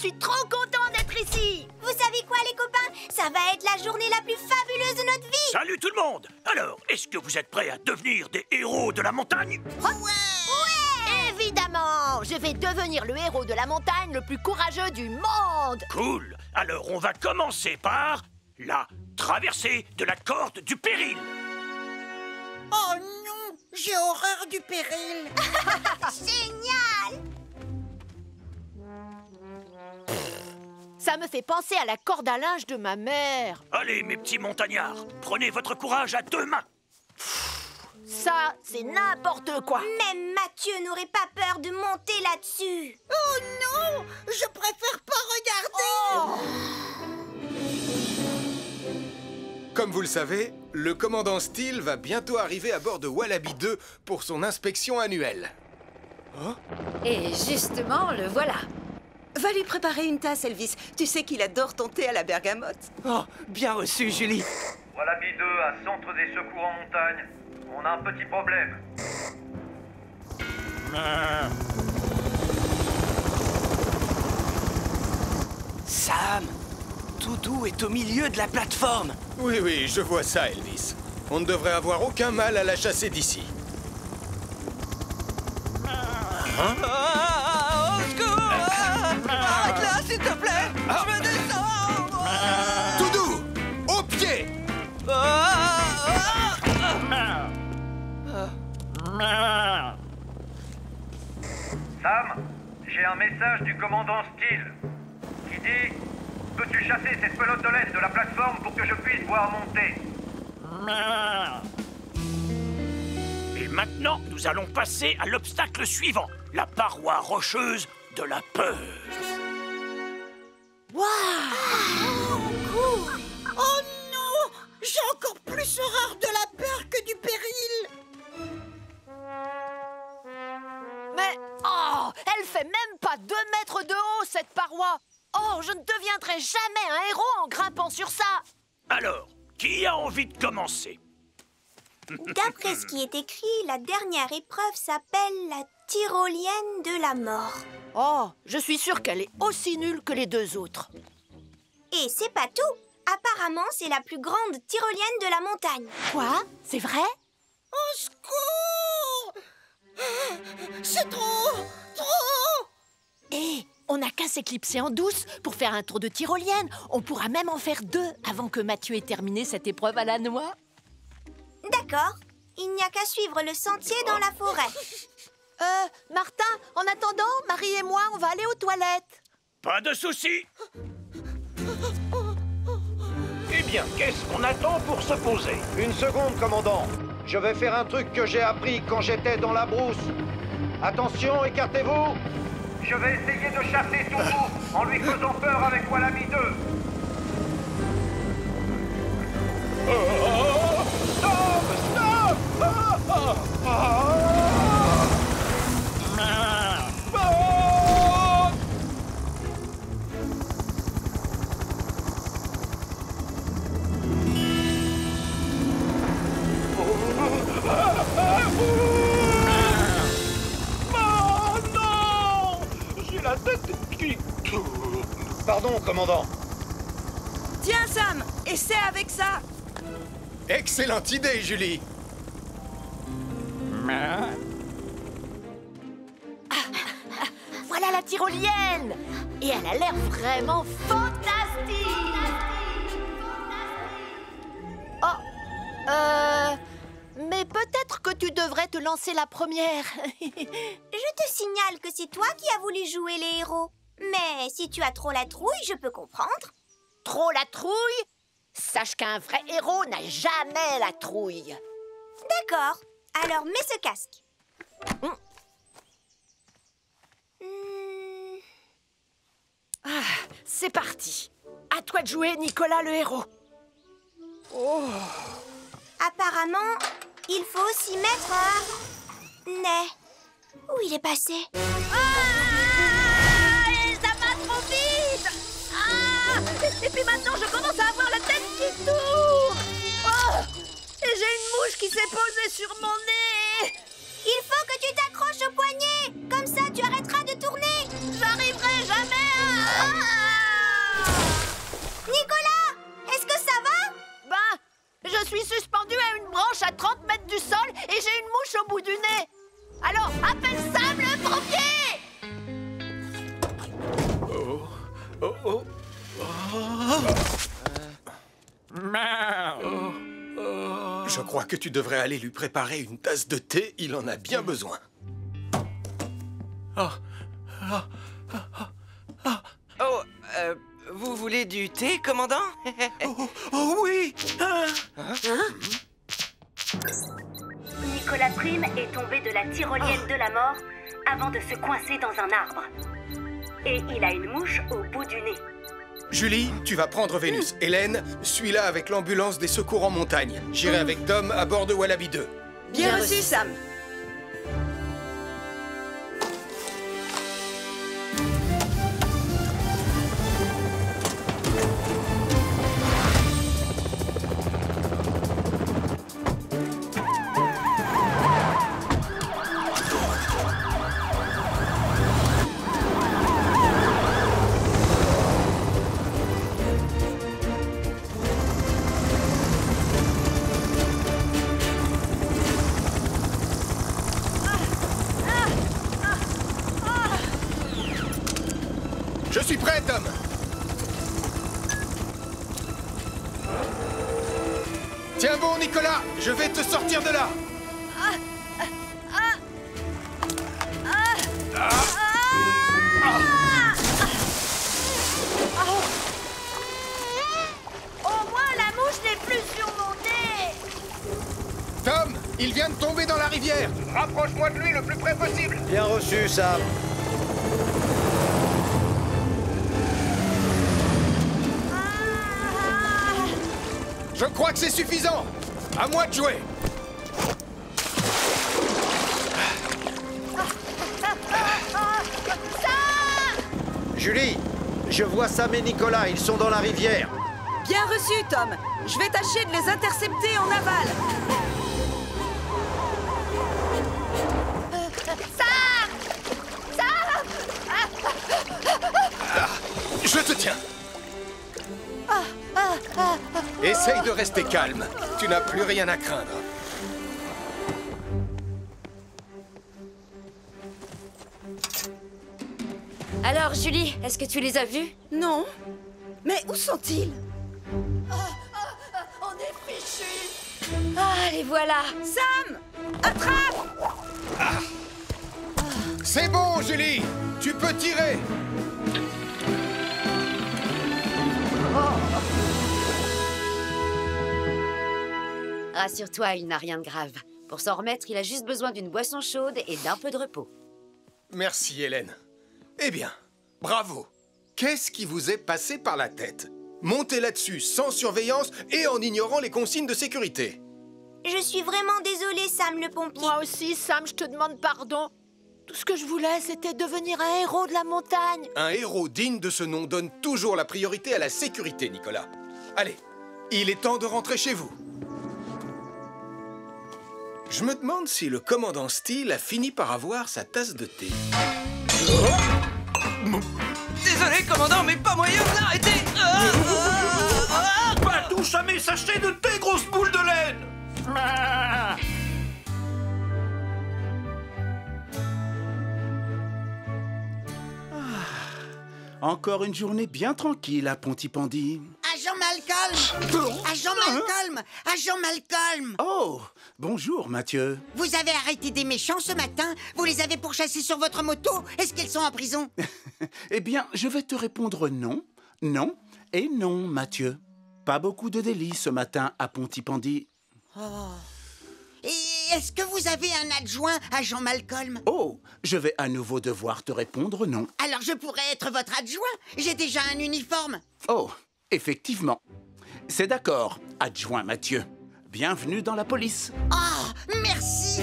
suis trop content d'être ici. Vous savez quoi, les copains? Ça va être la journée la plus fabuleuse de notre vie. Salut tout le monde! Alors, est-ce que vous êtes prêts à devenir des héros de la montagne? Ouais! Évidemment, je vais devenir le héros de la montagne le plus courageux du monde. Cool! Alors, on va commencer par la traversée de la corde du péril. Oh non, j'ai horreur du péril. Génial! Ça me fait penser à la corde à linge de ma mère. Allez, mes petits montagnards, prenez votre courage à deux mains. Ça, c'est n'importe quoi. Même Mathieu n'aurait pas peur de monter là-dessus. Oh non, je préfère pas regarder. Comme vous le savez, le commandant Steele va bientôt arriver à bord de Wallaby 2 pour son inspection annuelle. Et justement, le voilà. Va lui préparer une tasse, Elvis. Tu sais qu'il adore ton thé à la bergamote. Oh, bien reçu, Julie. Wallaby 2 à Centre des secours en montagne. On a un petit problème. Sam, Doudou est au milieu de la plateforme. Oui, oui, je vois ça, Elvis. On ne devrait avoir aucun mal à la chasser d'ici. Au secours! Arrête là, s'il te plaît! Je me descends! Doudou, au pied! Sam, j'ai un message du commandant Steele qui dit: peux-tu chasser cette pelote de laine de la plateforme pour que je puisse voir monter? Et maintenant, nous allons passer à l'obstacle suivant, la paroi rocheuse de la peur. Oh non, j'ai encore plus horreur de la peur que du péril. Mais, elle fait même pas 2 mètres de haut, cette paroi. Oh, je ne deviendrai jamais un héros en grimpant sur ça. Alors, qui a envie de commencer? D'après ce qui est écrit, la dernière épreuve s'appelle la tyrolienne de la mort. Oh, je suis sûre qu'elle est aussi nulle que les 2 autres. Et c'est pas tout. Apparemment, c'est la plus grande tyrolienne de la montagne. Quoi? C'est vrai? Au secours! C'est trop! Hé, on n'a qu'à s'éclipser en douce pour faire un tour de tyrolienne. On pourra même en faire 2 avant que Mathieu ait terminé cette épreuve à la noix. D'accord. Il n'y a qu'à suivre le sentier dans la forêt. Martin, en attendant, Marie et moi, on va aller aux toilettes. Pas de soucis. Eh bien, qu'est-ce qu'on attend pour se poser? Une seconde, commandant. Je vais faire un truc que j'ai appris quand j'étais dans la brousse. Attention, écartez-vous. Je vais essayer de chasser Doudou en lui faisant peur avec Wallaby 2. Pardon, commandant. Tiens, Sam, essaie avec ça. Excellente idée, Julie. Voilà la tyrolienne. Et elle a l'air vraiment fantastique. Mais peut-être que tu devrais te lancer la première. Je te signale que c'est toi qui as voulu jouer les héros. Mais si tu as trop la trouille, je peux comprendre. Trop la trouille? Sache qu'un vrai héros n'a jamais la trouille. D'accord. Alors, mets ce casque. C'est parti. À toi de jouer, Nicolas le héros. Apparemment, il faut aussi mettre un nez. Où il est passé? Ça va trop vite. Et puis maintenant, je commence à avoir la tête qui tourne. Et j'ai une mouche qui s'est posée sur mon nez. Il faut que tu t'accroches au poignet. Comme ça, tu arrêteras de tourner. J'arriverai jamais à... Appelle Sam le pompier! Je crois que tu devrais aller lui préparer une tasse de thé, il en a bien besoin. Vous voulez du thé, commandant? Oh oui! Nicolas Prime est tombé de la tyrolienne de la mort avant de se coincer dans un arbre. Et il a une mouche au bout du nez. Julie, tu vas prendre Vénus. Hélène, suis-la avec l'ambulance des secours en montagne. J'irai avec Tom à bord de Wallaby 2. Bien reçu, Sam. Je suis prêt, Tom! Tiens bon, Nicolas, je vais te sortir de là! Au moins, la mouche n'est plus sur mon nez! Tom, il vient de tomber dans la rivière! Rapproche-moi de lui le plus près possible! Bien reçu, Sam. Je crois que c'est suffisant! À moi de jouer! Julie, je vois Sam et Nicolas, ils sont dans la rivière. Bien reçu, Tom. Je vais tâcher de les intercepter en aval. Je te tiens! Essaye de rester calme. Tu n'as plus rien à craindre. Alors, Julie, est-ce que tu les as vus? Non. Mais où sont-ils? On est fichus! Ah, les voilà! Sam! Attrape! C'est bon, Julie! Tu peux tirer! Rassure-toi, il n'a rien de grave. Pour s'en remettre, il a juste besoin d'une boisson chaude et d'un peu de repos. Merci, Hélène. Eh bien, bravo! Qu'est-ce qui vous est passé par la tête? Montez là-dessus sans surveillance et en ignorant les consignes de sécurité. Je suis vraiment désolée, Sam le pompier. Moi aussi, Sam, je te demande pardon. Tout ce que je voulais, c'était devenir un héros de la montagne. Un héros digne de ce nom donne toujours la priorité à la sécurité, Nicolas. Allez, il est temps de rentrer chez vous. Je me demande si le commandant Steele a fini par avoir sa tasse de thé. Désolé, commandant, mais pas moyen de l'arrêter. Pas touche à mes sachets de thé, grosse boule de laine! Encore une journée bien tranquille à Pontypandy. Agent Malcolm! Agent Malcolm! Agent Malcolm! Oh, bonjour Mathieu. Vous avez arrêté des méchants ce matin? Vous les avez pourchassés sur votre moto? Est-ce qu'ils sont en prison? Eh bien, je vais te répondre non, non et non, Mathieu. Pas beaucoup de délits ce matin à Pontypandy. Et est-ce que vous avez un adjoint, agent Malcolm? Oh, je vais à nouveau devoir te répondre non. Alors je pourrais être votre adjoint? J'ai déjà un uniforme. Oh, effectivement. C'est d'accord, adjoint Mathieu. Bienvenue dans la police. Oh, merci!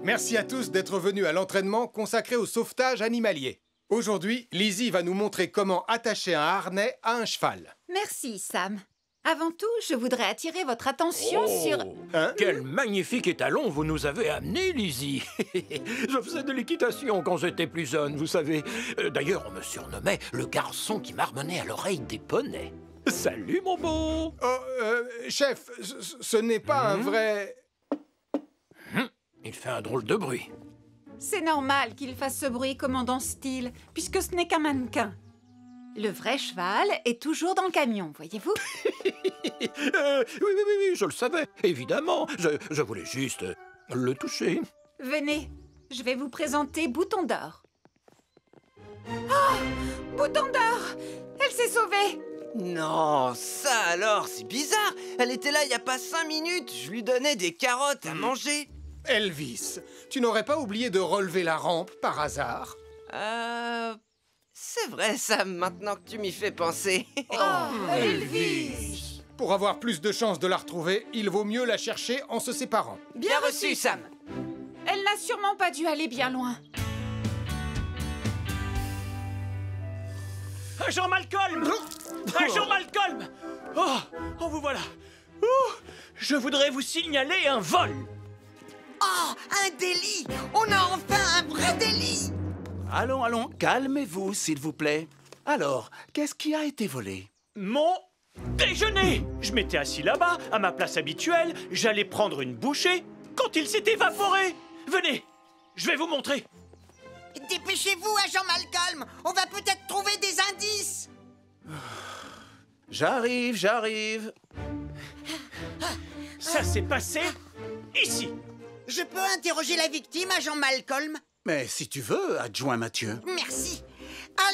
Merci à tous d'être venus à l'entraînement consacré au sauvetage animalier. Aujourd'hui, Lizzie va nous montrer comment attacher un harnais à un cheval. Merci, Sam. Avant tout, je voudrais attirer votre attention sur... Hein? Quel magnifique étalon vous nous avez amené, Lizzie. Je faisais de l'équitation quand j'étais plus jeune, vous savez. D'ailleurs, on me surnommait le garçon qui marmonnait à l'oreille des poneys. Salut, mon beau. Oh, chef, ce n'est pas un vrai... Il fait un drôle de bruit. C'est normal qu'il fasse ce bruit, commandant Steele, puisque ce n'est qu'un mannequin. Le vrai cheval est toujours dans le camion, voyez-vous? Oui, je le savais, évidemment. Je voulais juste le toucher. Venez, je vais vous présenter Bouton d'Or. Oh! Bouton d'Or! Elle s'est sauvée! Non, ça alors, c'est bizarre. Elle était là il y a pas 5 minutes. Je lui donnais des carottes à manger. Elvis, tu n'aurais pas oublié de relever la rampe par hasard? C'est vrai ça, maintenant que tu m'y fais penser. Elvis! Pour avoir plus de chances de la retrouver, il vaut mieux la chercher en se séparant. Bien reçu, Sam. Elle n'a sûrement pas dû aller bien loin. Agent Malcolm! Agent Malcolm! Oh, vous voilà. Oh, je voudrais vous signaler un vol. Oh, un délit! On a enfin un vrai délit! Allons, calmez-vous, s'il vous plaît. Alors, qu'est-ce qui a été volé? Mon déjeuner! Je m'étais assis là-bas, à ma place habituelle, j'allais prendre une bouchée, quand il s'est évaporé. Venez, je vais vous montrer. Dépêchez-vous, agent Malcolm! On va peut-être trouver des indices! J'arrive. Ça s'est passé ici. Je peux interroger la victime, agent Malcolm? Mais si tu veux, adjoint Mathieu. Merci.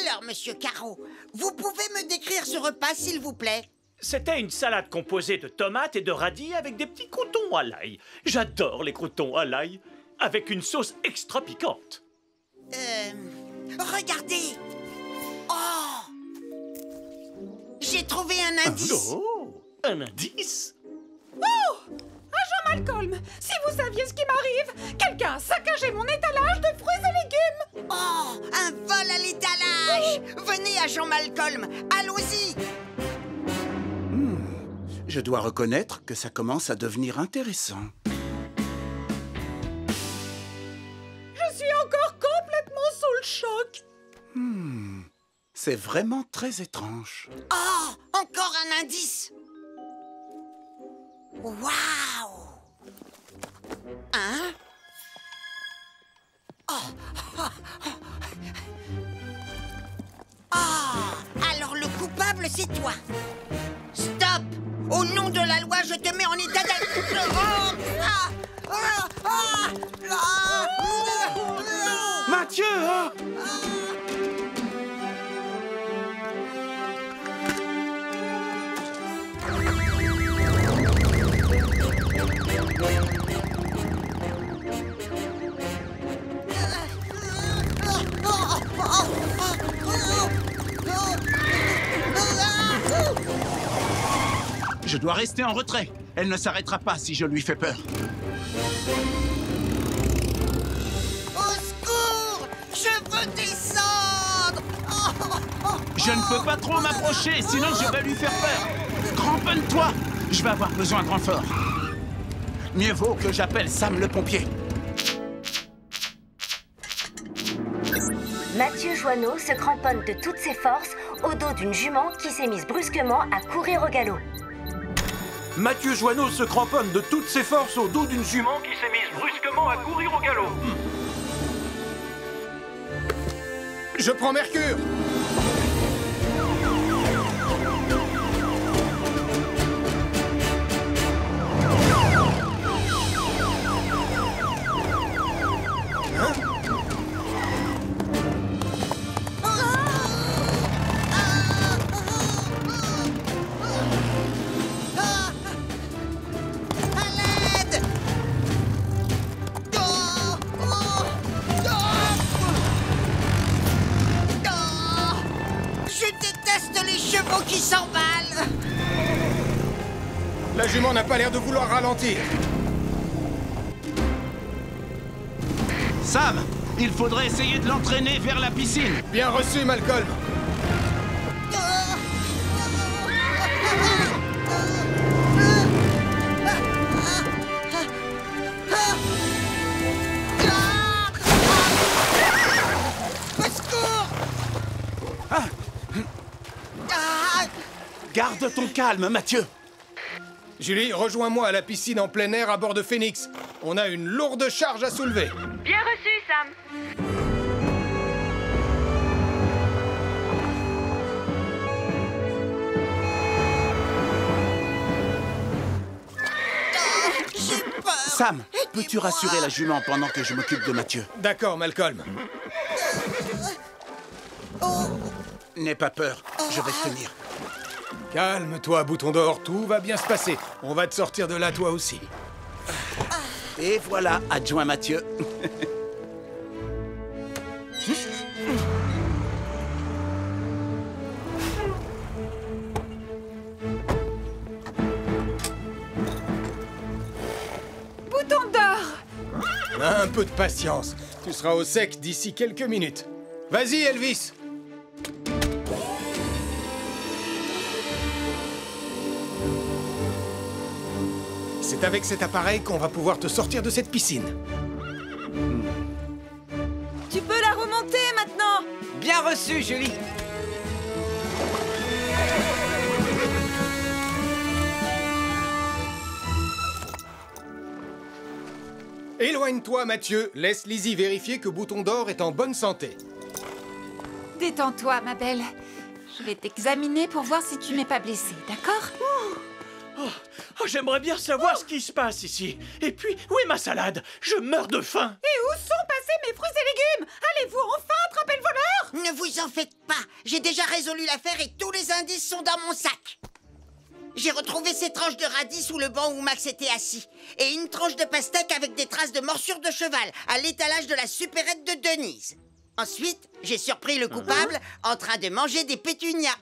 Alors, monsieur Caro, vous pouvez me décrire ce repas, s'il vous plaît? C'était une salade composée de tomates et de radis avec des petits croûtons à l'ail. J'adore les croûtons à l'ail, avec une sauce extra piquante. Regardez! Oh! J'ai trouvé un indice! Oh! Un indice? Oh! Agent Malcolm, si vous saviez ce qui m'arrive, quelqu'un a saccagé mon étalage de fruits et légumes! Oh! Un vol à l'étalage! Venez, agent Malcolm, allons-y! Je dois reconnaître que ça commence à devenir intéressant. Je suis encore complètement sous le choc! C'est vraiment très étrange. Oh! Encore un indice! Waouh! Hein? Oh! Alors le coupable, c'est toi! Stop! Au nom de la loi, je te mets en état Mathieu, hein? Je dois rester en retrait. Elle ne s'arrêtera pas si je lui fais peur. Au secours! Je veux descendre! Je ne peux pas trop m'approcher, sinon je vais lui faire peur. Cramponne-toi! Je vais avoir besoin de renfort. Mieux vaut que j'appelle Sam le pompier. Mathieu Joanneau se cramponne de toutes ses forces au dos d'une jument qui s'est mise brusquement à courir au galop. Mathieu Joanneau se cramponne de toutes ses forces au dos d'une jument qui s'est mise brusquement à courir au galop. Je prends Mercure! Qui s'emballe! La jument n'a pas l'air de vouloir ralentir. Sam, il faudrait essayer de l'entraîner vers la piscine. Bien reçu, Malcolm. Garde Garde ton calme, Mathieu. Julie, rejoins-moi à la piscine en plein air à bord de Phoenix. On a une lourde charge à soulever. Bien reçu, Sam. Sam, peux-tu rassurer la jument pendant que je m'occupe de Mathieu? D'accord, Malcolm. N'aie pas peur, je vais te tenir. Calme-toi, Bouton d'Or, tout va bien se passer. On va te sortir de là, toi aussi. Et voilà, adjoint Mathieu. Bouton d'Or! Un peu de patience. Tu seras au sec d'ici quelques minutes. Vas-y, Elvis. C'est avec cet appareil qu'on va pouvoir te sortir de cette piscine. Tu peux la remonter maintenant. Bien reçu, Julie. Éloigne-toi, Mathieu. Laisse Lizzie vérifier que Bouton d'Or est en bonne santé. Détends-toi, ma belle. Je vais t'examiner pour voir si tu n'es pas blessée, d'accord? Oh, j'aimerais bien savoir ce qui se passe ici. Et puis, où est ma salade? Je meurs de faim. Et où sont passés mes fruits et légumes? Allez-vous enfin attraper le voleur? Ne vous en faites pas. J'ai déjà résolu l'affaire et tous les indices sont dans mon sac. J'ai retrouvé ces tranches de radis sous le banc où Max était assis. Et une tranche de pastèque avec des traces de morsure de cheval à l'étalage de la supérette de Denise. Ensuite, j'ai surpris le coupable en train de manger des pétunias.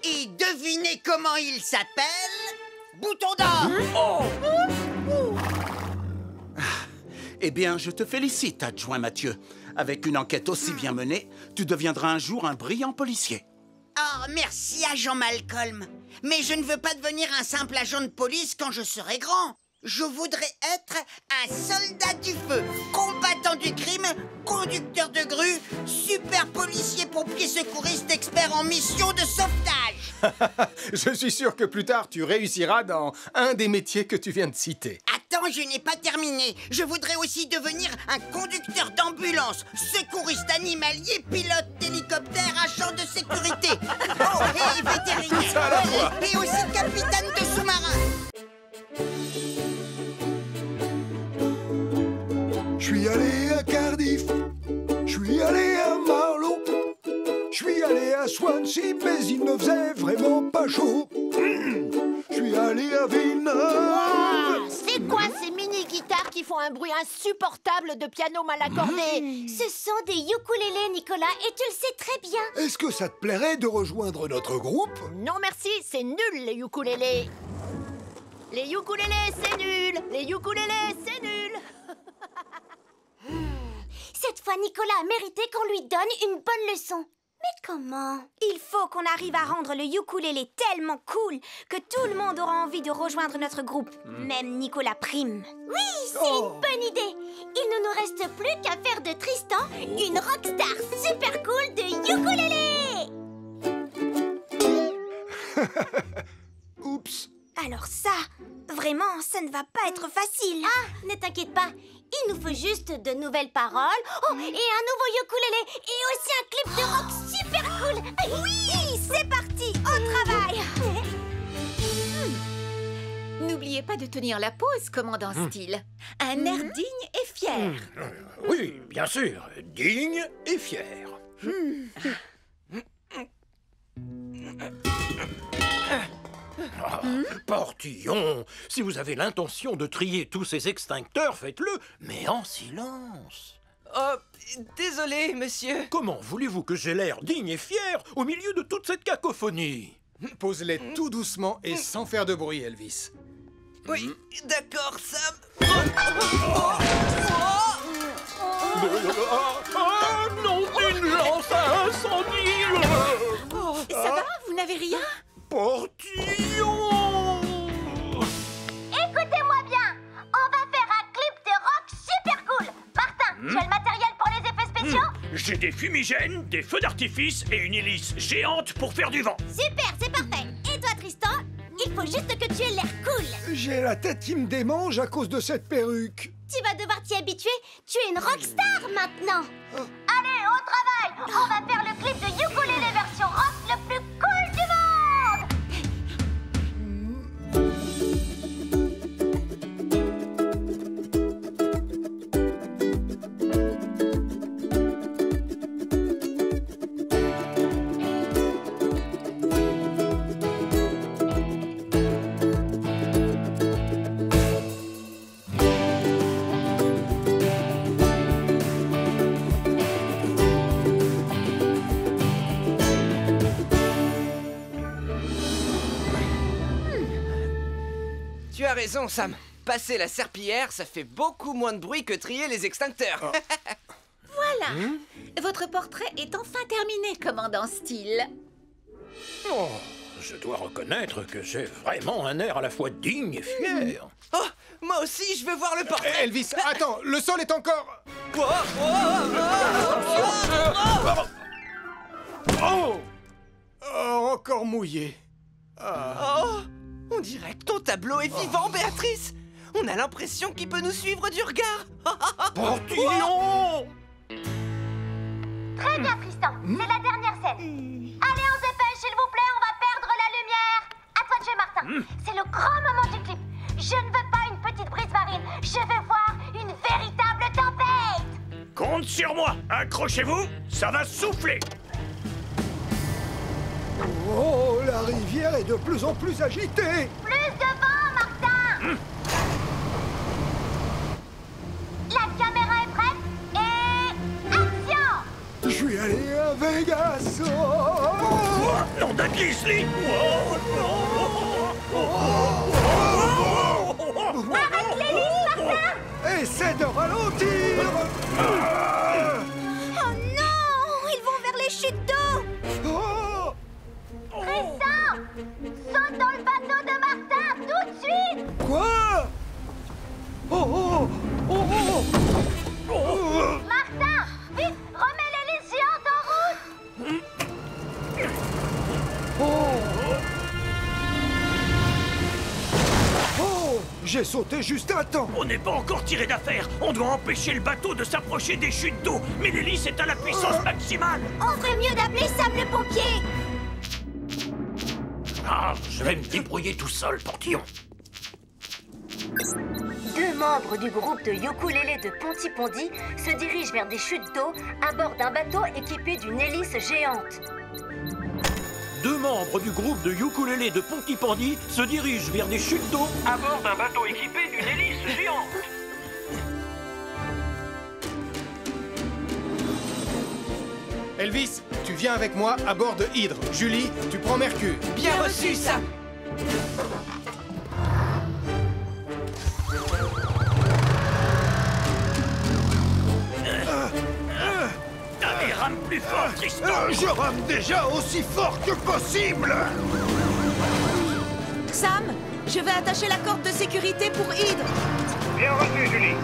Et devinez comment il s'appelle? Bouton d'Or! Eh bien, je te félicite, adjoint Mathieu. Avec une enquête aussi bien menée, tu deviendras un jour un brillant policier. Oh, merci, agent Malcolm. Mais je ne veux pas devenir un simple agent de police quand je serai grand. Je voudrais être un soldat du feu, combattant du crime, conducteur de grue, super policier, pompier, secouriste, expert en mission de sauvetage. Je suis sûr que plus tard, tu réussiras dans un des métiers que tu viens de citer. Attends, je n'ai pas terminé. Je voudrais aussi devenir un conducteur d'ambulance, secouriste animalier, pilote d'hélicoptère, agent de sécurité. Oh, et vétérinaire. ça à la fois. Et aussi capitaine de sous-marin. Je suis allé à Cardiff, je suis allé à Marlow, je suis allé à Swansea, mais il ne faisait vraiment pas chaud. Je suis allé à Villeneuve. C'est quoi ces mini-guitares qui font un bruit insupportable de piano mal accordé? Ce sont des ukulélés, Nicolas, et tu le sais très bien. Est-ce que ça te plairait de rejoindre notre groupe? Non merci, c'est nul les ukulélés. Les ukulélés, c'est nul. Les ukulélés, c'est nul. Cette fois, Nicolas a mérité qu'on lui donne une bonne leçon. Mais comment? Il faut qu'on arrive à rendre le ukulélé tellement cool que tout le monde aura envie de rejoindre notre groupe. Même Nicolas Prime. Oui, c'est une bonne idée. Il ne nous reste plus qu'à faire de Tristan une rockstar super cool de ukulélé. Oups. Alors ça, vraiment, ça ne va pas être facile. Ah, ne t'inquiète pas. Il nous faut juste de nouvelles paroles. Oh, et un nouveau ukulélé. Et aussi un clip de rock super cool. Oui, c'est parti, au travail. N'oubliez pas de tenir la pause, commandant Steele. Un air digne et fier. Oui, bien sûr. Digne et fier. Portillon, si vous avez l'intention de trier tous ces extincteurs, faites-le, mais en silence. Oh, désolé, monsieur. Comment voulez-vous que j'ai l'air digne et fier au milieu de toute cette cacophonie? Pose-les tout doucement et sans faire de bruit, Elvis. Oui, d'accord, Sam. Ah non, vengeance à incendie. Ça va? Vous n'avez rien? Portillon! Écoutez-moi bien. On va faire un clip de rock super cool. Martin, tu as le matériel pour les effets spéciaux? J'ai des fumigènes, des feux d'artifice et une hélice géante pour faire du vent. Super, c'est parfait. Et toi, Il faut juste que tu aies l'air cool. J'ai la tête qui me démange à cause de cette perruque. Tu vas devoir t'y habituer. Tu es une rockstar maintenant. Allez, au travail. On va faire le clip de Ukulele version rock le plus cool du monde. Tu as raison, Sam. Passer la serpillière, ça fait beaucoup moins de bruit que trier les extincteurs. Voilà. Votre portrait est enfin terminé, commandant Steele. Oh, je dois reconnaître que j'ai vraiment un air à la fois digne et fier. Oh, moi aussi, je veux voir le portrait. Elvis, attends, le sol est encore... Oh, encore mouillé. Oh, on dirait que ton tableau est vivant, Béatrice. On a l'impression qu'il peut nous suivre du regard. Portillon! Très bien, Tristan. C'est la dernière scène. Allez, on se dépêche, s'il vous plaît, on va perdre la lumière. À toi de jouer, Martin. C'est le grand moment du clip. Je ne veux pas une petite brise marine. Je veux voir une véritable tempête. Compte sur moi. Accrochez-vous, ça va souffler. Oh, la rivière est de plus en plus agitée. Plus de vent, Martin. La caméra est prête et... action. Je suis allé à Vegas. Nom d'un Grizzly. Arrête l'hélice, Martin. Essaie de ralentir. Oh non, ils vont vers les chutes d'eau. Tristan, saute dans le bateau de Martin, tout de suite. Quoi? Martin, vite, remets l'hélice géante en route. J'ai sauté juste à temps. On n'est pas encore tiré d'affaire. On doit empêcher le bateau de s'approcher des chutes d'eau. Mais l'hélice est à la puissance maximale. On ferait mieux d'appeler Sam le pompier. Ah, je vais me débrouiller tout seul, Portillon. 2 membres du groupe de ukulélé de Pontypondi se dirigent vers des chutes d'eau à bord d'un bateau équipé d'une hélice géante. 2 membres du groupe de ukulélé de Pontypondi se dirigent vers des chutes d'eau à bord d'un bateau équipé d'une hélice géante. Elvis, tu viens avec moi à bord de Hydre. Julie, tu prends Mercure. Bien reçu, Sam. Allez, rame plus fort, Tristan. Je rame déjà aussi fort que possible. Sam, je vais attacher la corde de sécurité pour Hydre. Bien reçu, Julie.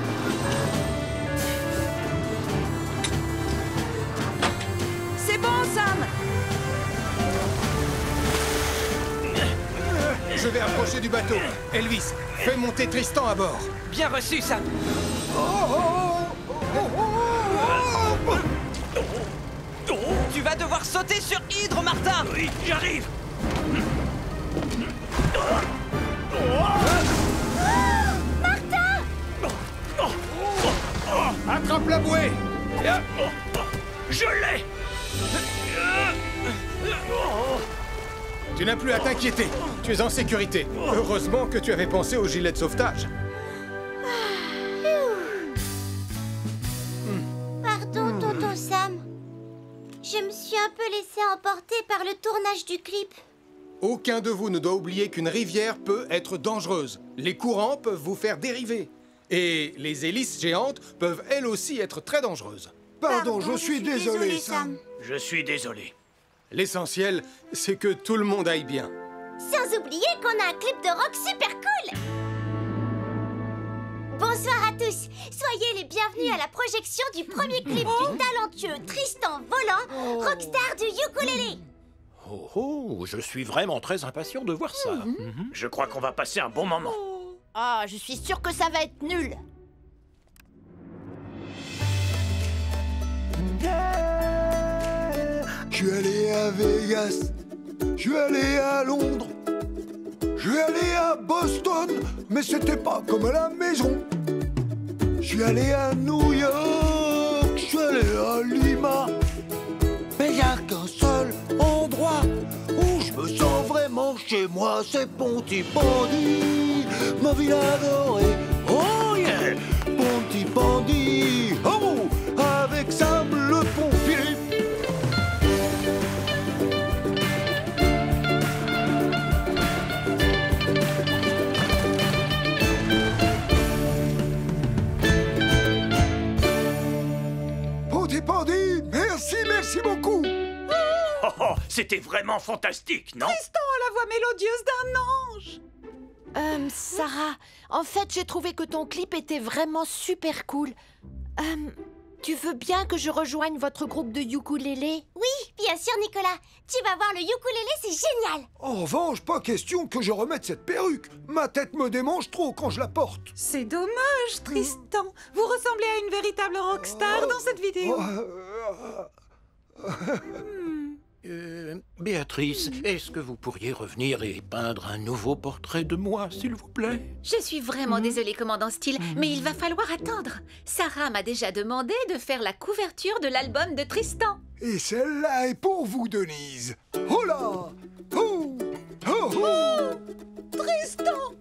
C'est bon, Sam. Je vais approcher du bateau. Elvis, fais monter Tristan à bord. Bien reçu, Sam. Tu vas devoir sauter sur Hydre, Martin. Oui, j'arrive. Attrape la bouée. Je l'ai. Tu n'as plus à t'inquiéter. Tu es en sécurité. Heureusement que tu avais pensé au gilet de sauvetage. Pardon, tonton Sam. Je me suis un peu laissé emporter par le tournage du clip. Aucun de vous ne doit oublier qu'une rivière peut être dangereuse. Les courants peuvent vous faire dériver. Et les hélices géantes peuvent elles aussi être très dangereuses. Pardon, je suis désolé, Sam. Je suis désolé. L'essentiel, c'est que tout le monde aille bien. Sans oublier qu'on a un clip de rock super cool. Bonsoir à tous. Soyez les bienvenus à la projection du premier clip du talentueux Tristan Volant, rockstar du ukulélé. Oh oh, je suis vraiment très impatient de voir ça. Je crois qu'on va passer un bon moment. Ah, je suis sûre que ça va être nul. Je suis allé à Vegas, je suis allé à Londres, je suis allé à Boston, mais c'était pas comme à la maison. Je suis allé à New York, je suis allé à Lima, mais y a qu'un seul endroit où je me sens vraiment chez moi, c'est Pontypandy, ma ville adorée. Oh yeah, Pontypandy, oh, avec Sam le pompier. Pontypandy, merci beaucoup. Oh, oh, c'était vraiment fantastique, non? Tristan a la voix mélodieuse d'un ange. Sarah, en fait, j'ai trouvé que ton clip était vraiment super cool. Tu veux bien que je rejoigne votre groupe de ukulélé? Oui, bien sûr, Nicolas. Tu vas voir, le ukulélé, c'est génial. En revanche, pas question que je remette cette perruque. Ma tête me démange trop quand je la porte. C'est dommage, Tristan. Vous ressemblez à une véritable rockstar dans cette vidéo. Béatrice, est-ce que vous pourriez revenir et peindre un nouveau portrait de moi, s'il vous plaît? Je suis vraiment désolée, commandant Steele, mais il va falloir attendre. Sarah m'a déjà demandé de faire la couverture de l'album de Tristan. Et celle-là est pour vous, Denise. Oh là! Oh! Oh! Oh! Tristan!